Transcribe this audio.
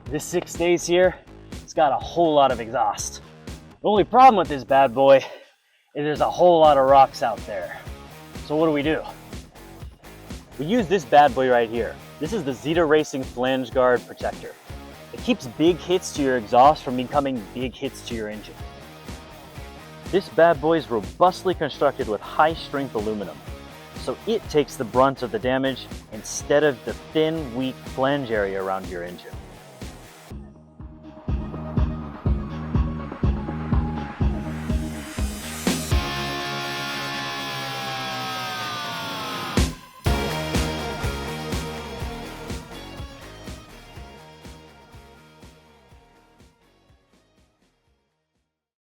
This 6 days here, it's got a whole lot of exhaust. The only problem with this bad boy is there's a whole lot of rocks out there. So what do? We use this bad boy right here. This is the Zeta Racing Flange Guard Protector. It keeps big hits to your exhaust from becoming big hits to your engine. This bad boy is robustly constructed with high-strength aluminum, so it takes the brunt of the damage instead of the thin, weak flange area around your engine.